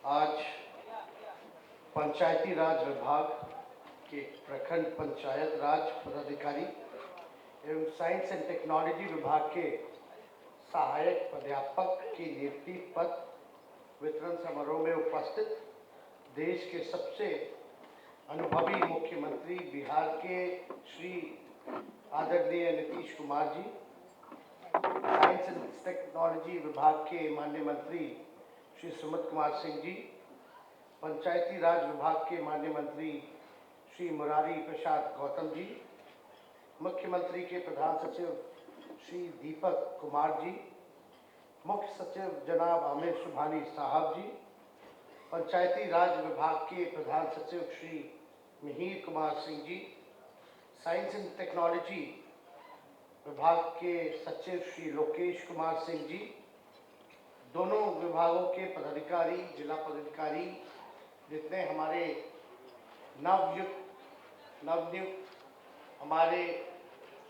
आज पंचायती राज विभाग के प्रखंड पंचायत राज पदाधिकारी एवं साइंस एंड टेक्नोलॉजी विभाग के सहायक प्राध्यापक की नियुक्ति पत्र वितरण समारोह में उपस्थित देश के सबसे अनुभवी मुख्यमंत्री बिहार के श्री आदरणीय Nitish Kumar ji, science and technology विभाग के माननीय मंत्री श्री सुमित कुमार सिंह जी, पंचायती राज विभाग के माननीय मंत्री श्री मुरारी प्रसाद गौतम जी, मुख्यमंत्री के प्रधान सचिव श्री दीपक कुमार जी, मुख्य सचिव जनाब आमिर सुभानी साहब जी, पंचायती राज विभाग के प्रधान सचिव Shri Mihir Kumar Singh ji, science and technology विभाग के सचिव श्री लोकेश कुमार सिंह जी, दोनों विभागों के पदाधिकारी, जिला पदाधिकारी, जितने हमारे नवनियुक्त हमारे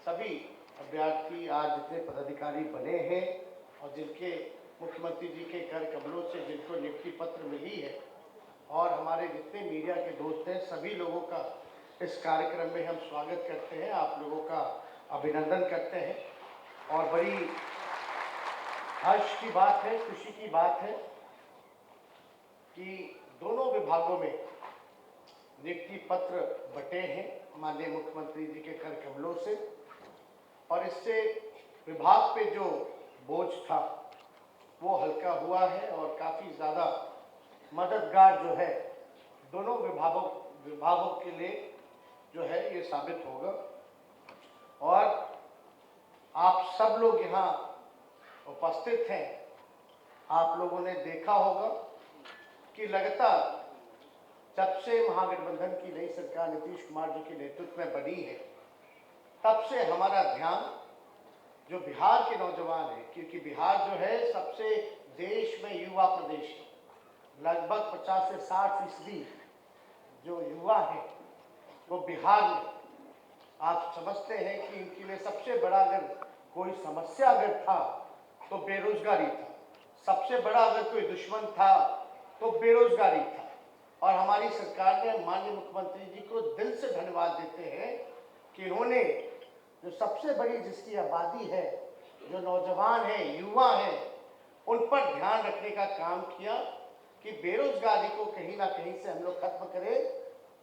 सभी अभ्यर्थी आज जितने पदाधिकारी बने हैं और जिनके मुख्यमंत्री जी के कर कमलों से जिनको नियुक्ति पत्र मिली है, और हमारे जितने मीडिया के दोस्त हैं, सभी लोगों का इस कार्यक्रम में हम स्वागत करते हैं, आप लोगों का अभिनंदन करते हैं। और बड़ी हर्ष की बात है, खुशी की बात है कि दोनों विभागों में नियुक्ति पत्र बटे हैं माननीय मुख्यमंत्री जी के कर कमलों से, और इससे विभाग पे जो बोझ था वो हल्का हुआ है और काफ़ी ज़्यादा मददगार जो है दोनों विभागों के लिए जो है ये साबित होगा। और आप सब लोग यहाँ उपस्थित हैं, आप लोगों ने देखा होगा कि लगातार जब से महागठबंधन की नई सरकार नीतीश कुमार जी के नेतृत्व में बनी है, तब से हमारा ध्यान जो बिहार के नौजवान है, क्योंकि बिहार जो है सबसे देश में युवा प्रदेश है, लगभग 50 से 60% जो युवा है वो बिहार में, आप समझते हैं कि इनके लिए सबसे बड़ा अगर कोई समस्या अगर था तो बेरोजगारी था, सबसे बड़ा अगर कोई दुश्मन था तो बेरोजगारी था। और हमारी सरकार ने माननीय मुख्यमंत्री जी को दिल से धन्यवाद देते हैं कि इन्होंने जो सबसे बड़ी जिसकी आबादी है, जो नौजवान है, युवा है, उन पर ध्यान रखने का काम किया कि बेरोजगारी को कहीं ना कहीं से हम लोग खत्म करें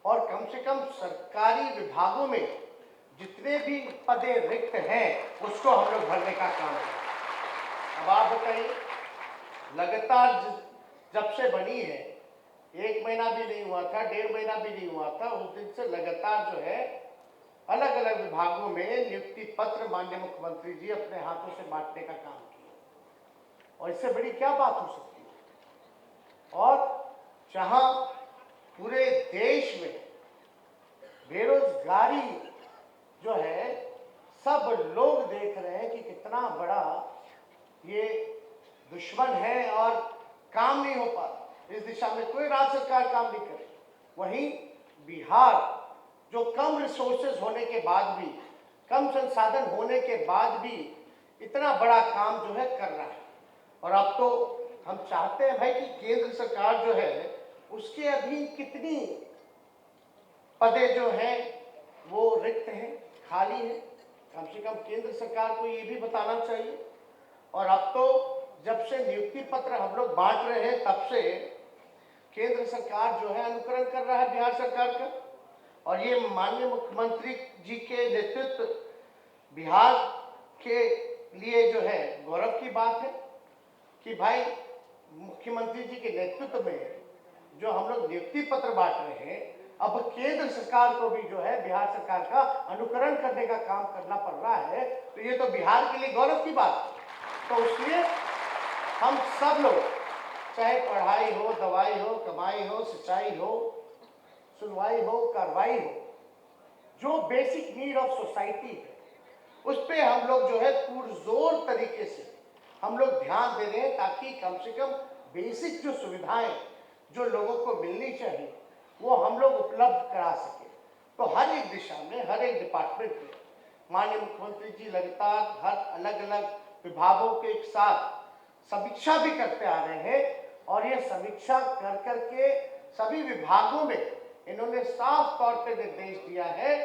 और कम से कम सरकारी विभागों में जितने भी पदे रिक्त हैं उसको हम लोग भरने का काम करें। अब आप बताइए, लगातार जब से बनी है, 1 महीना भी नहीं हुआ था, 1.5 महीना भी नहीं हुआ था, उस दिन से लगातार जो है अलग अलग विभागों में नियुक्ति पत्र माननीय मुख्यमंत्री जी अपने हाथों से बांटने का काम किया। और इससे बड़ी क्या बात हो सकती है। और जहां पूरे देश में बेरोजगारी जो है सब लोग देख रहे हैं कि कितना बड़ा ये दुश्मन है और काम नहीं हो पा रहा, इस दिशा में कोई राज्य सरकार काम नहीं करे, वहीं बिहार जो कम रिसोर्सेज होने के बाद भी, कम संसाधन होने के बाद भी इतना बड़ा काम जो है कर रहा है। और अब तो हम चाहते हैं भाई कि केंद्र सरकार जो है उसके अभी कितनी पदे जो हैं वो रिक्त हैं, खाली है, कम से कम केंद्र सरकार को ये भी बताना चाहिए। और अब तो जब से नियुक्ति पत्र हम लोग बांट रहे हैं, तब से केंद्र सरकार जो है अनुकरण कर रहा है बिहार सरकार का, और ये माननीय मुख्यमंत्री जी के नेतृत्व बिहार के लिए जो है गौरव की बात है कि भाई मुख्यमंत्री जी के नेतृत्व में जो हम लोग नियुक्ति पत्र बांट रहे हैं, अब केंद्र सरकार को भी जो है बिहार सरकार का अनुकरण करने का काम करना पड़ रहा है, तो ये तो बिहार के लिए गौरव की बात है। तो इसलिए हम सब लोग, चाहे पढ़ाई हो, दवाई हो, कमाई हो, सिंचाई हो, सुनवाई हो, कार्रवाई हो, जो बेसिक नीड ऑफ सोसाइटी है उस पे हम लोग जो है पुरजोर तरीके से हम लोग ध्यान दे रहे हैं, ताकि कम से कम बेसिक जो सुविधाएं जो लोगों को मिलनी चाहिए वो हम लोग उपलब्ध करा सके। तो हर एक दिशा में, हर एक डिपार्टमेंट में माननीय मुख्यमंत्री जी लगातार हर अलग अलग विभागों के साथ समीक्षा भी करते आ रहे हैं और ये समीक्षा कर करके सभी विभागों में इन्होंने साफ तौर पे निर्देश दिया है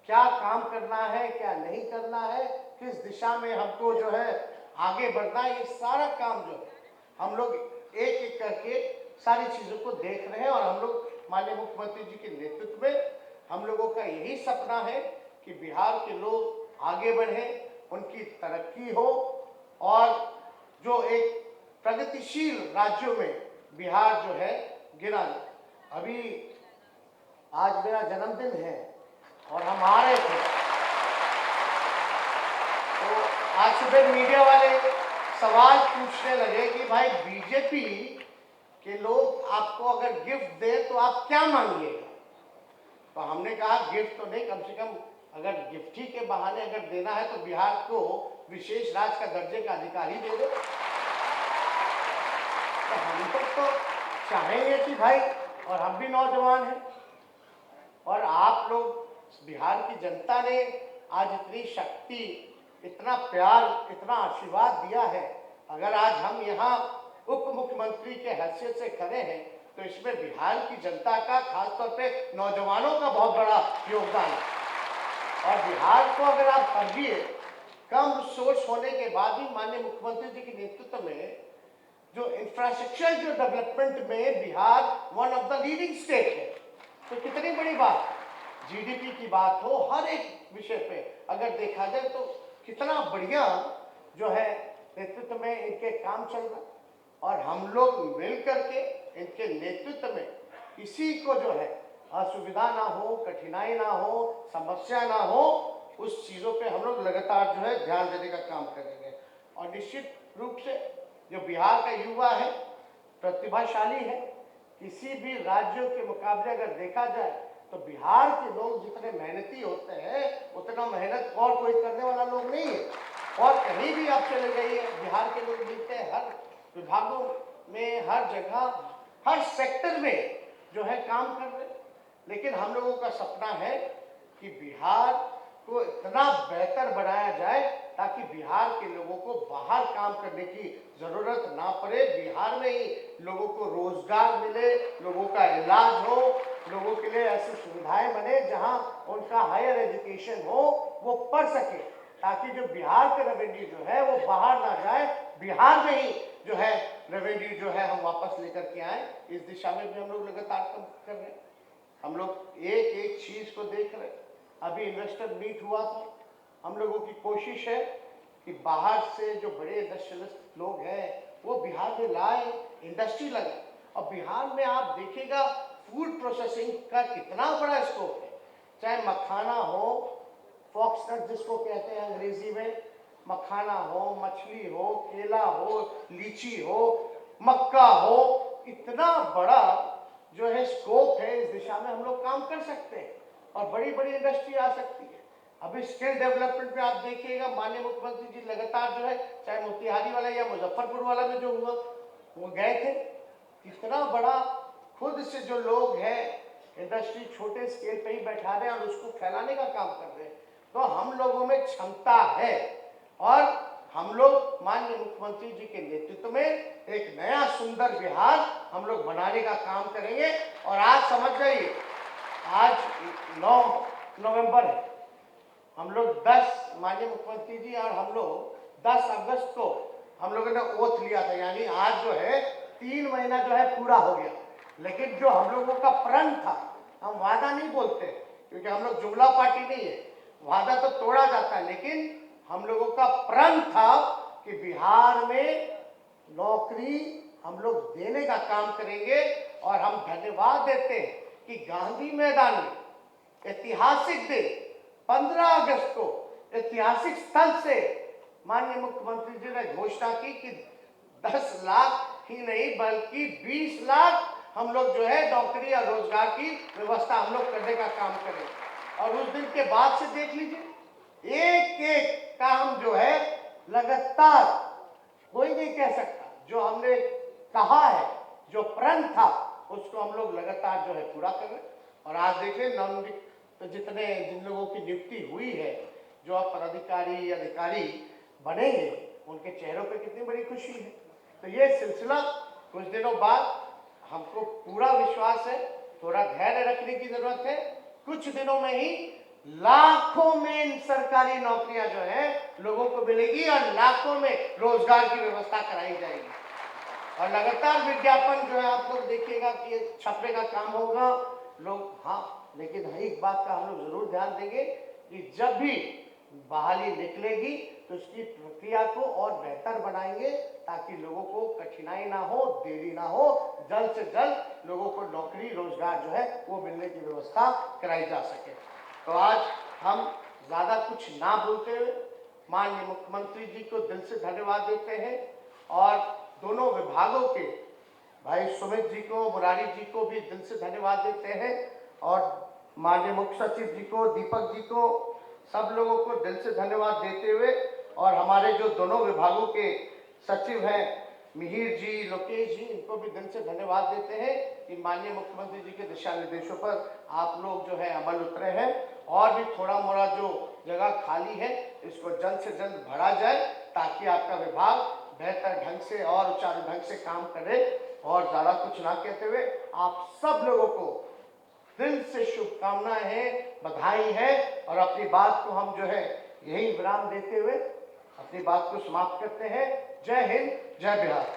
क्या काम करना है, क्या नहीं करना है, किस दिशा में हमको जो है आगे बढ़ना है। ये सारा काम जो है हम लोग एक एक करके सारी चीज़ों को देख रहे हैं और हम लोग माननीय मुख्यमंत्री जी के नेतृत्व में हम लोगों का यही सपना है कि बिहार के लोग आगे बढ़ें, उनकी तरक्की हो और जो एक प्रगतिशील राज्यों में बिहार जो है गिना जाए। अभी आज मेरा जन्मदिन है और हम आ रहे थे तो आज सुबह मीडिया वाले सवाल पूछने लगे कि भाई बीजेपी के लोग आपको अगर गिफ्ट दे तो आप क्या मांगिएगा। तो हमने कहा गिफ्ट तो नहीं, कम से कम अगर गिफ्ट ही के बहाने अगर देना है तो बिहार को विशेष राज्य का दर्जे का अधिकारी दे दो। तो हम लोग तो चाहेंगे कि भाई, और हम भी नौजवान हैं और आप लोग बिहार की जनता ने आज इतनी शक्ति, इतना प्यार, इतना आशीर्वाद दिया है। अगर आज हम यहाँ उप मुख्यमंत्री के हैसियत से खड़े हैं तो इसमें बिहार की जनता का, खासतौर पे नौजवानों का बहुत बड़ा योगदान है। और बिहार को अगर आप समझिए, कम सोच होने के बाद भी माननीय मुख्यमंत्री जी के नेतृत्व में जो इंफ्रास्ट्रक्चर जो डेवलपमेंट में Bihar one of the leading state है, तो कितनी बड़ी बात। जीडीपी की बात हो, हर एक विषय पे अगर देखा जाए तो कितना बढ़िया जो है नेतृत्व में इनके काम चल रहा। और हम लोग मिल करके इनके नेतृत्व में किसी को जो है असुविधा ना हो, कठिनाई ना हो, समस्या ना हो, उस चीज़ों पे हम लोग लगातार जो है ध्यान देने का काम करेंगे। और निश्चित रूप से जो बिहार का युवा है प्रतिभाशाली है, किसी भी राज्यों के मुकाबले अगर देखा जाए तो बिहार के लोग जितने मेहनती होते हैं उतना मेहनत और कोई करने वाला लोग नहीं है। और कहीं भी आप चले जाइए बिहार के लोग मिलते हैं, हर विभागों में, हर जगह, हर सेक्टर में जो है काम कर रहे हैं। लेकिन हम लोगों का सपना है कि बिहार को इतना बेहतर बनाया जाए ताकि बिहार के लोगों को बाहर काम करने की जरूरत ना पड़े, बिहार में ही लोगों को रोजगार मिले, लोगों का इलाज हो, लोगों के लिए ऐसी सुविधाएं बने जहां उनका हायर एजुकेशन हो, वो पढ़ सके, ताकि जो बिहार का रेवेन्यू जो है वो बाहर ना जाए, बिहार में ही जो है रेवेन्यू जो है हम वापस लेकर के आए। इस दिशा में भी हम लोग लगातार काम कर रहे हैं। हम लोग एक एक चीज को देख रहे हैं। अभी इन्वेस्टर मीट हुआ था, हम लोगों की कोशिश है कि बाहर से जो बड़े इंडस्ट्रियलिस्ट लोग हैं वो बिहार में लाए, इंडस्ट्री लगे। और बिहार में आप देखिएगा फूड प्रोसेसिंग का कितना बड़ा स्कोप है, चाहे मखाना हो, फॉक्सनट जिसको कहते हैं अंग्रेजी में, मखाना हो, मछली हो, केला हो, लीची हो, मक्का हो, इतना बड़ा जो है स्कोप है। इस दिशा में हम लोग काम कर सकते हैं और बड़ी बड़ी इंडस्ट्री आ सकती है। अभी स्किल डेवलपमेंट में आप देखिएगा माननीय मुख्यमंत्री जी लगातार जो है, चाहे मोतिहारी वाला या मुजफ्फरपुर वाला में जो हुआ वो गए थे, इतना बड़ा खुद से जो लोग हैं इंडस्ट्री छोटे स्केल पे ही बैठा रहे हैं और उसको फैलाने का काम कर रहे हैं। तो हम लोगों में क्षमता है और हम लोग माननीय मुख्यमंत्री जी के नेतृत्व में एक नया सुंदर बिहार हम लोग बनाने का काम करेंगे। और आज समझ जाइए, आज 9 नवंबर है, हम लोग 10 माननीय मुख्यमंत्री जी और हम लोग 10 अगस्त को हम लोगों ने ओथ लिया था, यानी आज जो है 3 महीना जो है पूरा हो गया। लेकिन जो हम लोगों का प्रण था, हम वादा नहीं बोलते क्योंकि हम लोग जुमला पार्टी नहीं है, वादा तो तोड़ा जाता है, लेकिन हम लोगों का प्रण था कि बिहार में नौकरी हम लोग देने का काम करेंगे। और हम धन्यवाद देते हैं कि गांधी मैदान में ऐतिहासिक दिन 15 अगस्त को ऐतिहासिक स्थल से माननीय मुख्यमंत्री जी ने घोषणा की कि 10 लाख ही नहीं बल्कि 20 लाख हम लोग जो है नौकरी या रोजगार की व्यवस्था हम लोग करने का काम करें। और उस दिन के बाद से देख लीजिए एक एक काम जो है लगातार, कोई नहीं कह सकता, जो हमने कहा है, जो प्रण था, उसको हम लोग लगातार जो है पूरा कर रहे हैं। और आज देखिए तो जिन लोगों की नियुक्ति हुई है, जो अब पदाधिकारी अधिकारी बनेंगे, उनके चेहरों पे कितनी बड़ी खुशी है। तो ये सिलसिला कुछ दिनों बाद हमको पूरा विश्वास है, थोड़ा धैर्य रखने की जरूरत है, कुछ दिनों में ही लाखों में सरकारी नौकरियां जो है लोगों को मिलेगी और लाखों में रोजगार की व्यवस्था कराई जाएगी। और लगातार विज्ञापन जो है आप लोग देखिएगा कि ये छपने का काम होगा लोग। हाँ, लेकिन एक बात का हम लोग जरूर ध्यान देंगे कि जब भी बहाली निकलेगी तो उसकी प्रक्रिया को और बेहतर बनाएंगे ताकि लोगों को कठिनाई ना हो, देरी ना हो, जल्द से जल्द लोगों को नौकरी रोजगार जो है वो मिलने की व्यवस्था कराई जा सके। तो आज हम ज्यादा कुछ ना बोलते हुए माननीय मुख्यमंत्री जी को दिल से धन्यवाद देते हैं और दोनों विभागों के भाई सुमित जी को, मुरारी जी को भी दिल से धन्यवाद देते हैं और माननीय मुख्य सचिव जी को, दीपक जी को, सब लोगों को दिल से धन्यवाद देते हुए और हमारे जो दोनों विभागों के सचिव हैं मिहिर जी, लोकेश जी, इनको भी दिल से धन्यवाद देते हैं कि माननीय मुख्यमंत्री जी के दिशा निर्देशों पर आप लोग जो है अमल उतरे हैं और भी थोड़ा मोड़ा जो जगह खाली है इसको जल्द से जल्द भरा जाए ताकि आपका विभाग बेहतर ढंग से और सुचारू ढंग से काम करे। और ज्यादा कुछ ना कहते हुए आप सब लोगों को दिल से शुभकामनाएं हैं, बधाई है और अपनी बात को हम जो है यही विराम देते हुए अपनी बात को समाप्त करते हैं। जय हिंद, जय बिहार।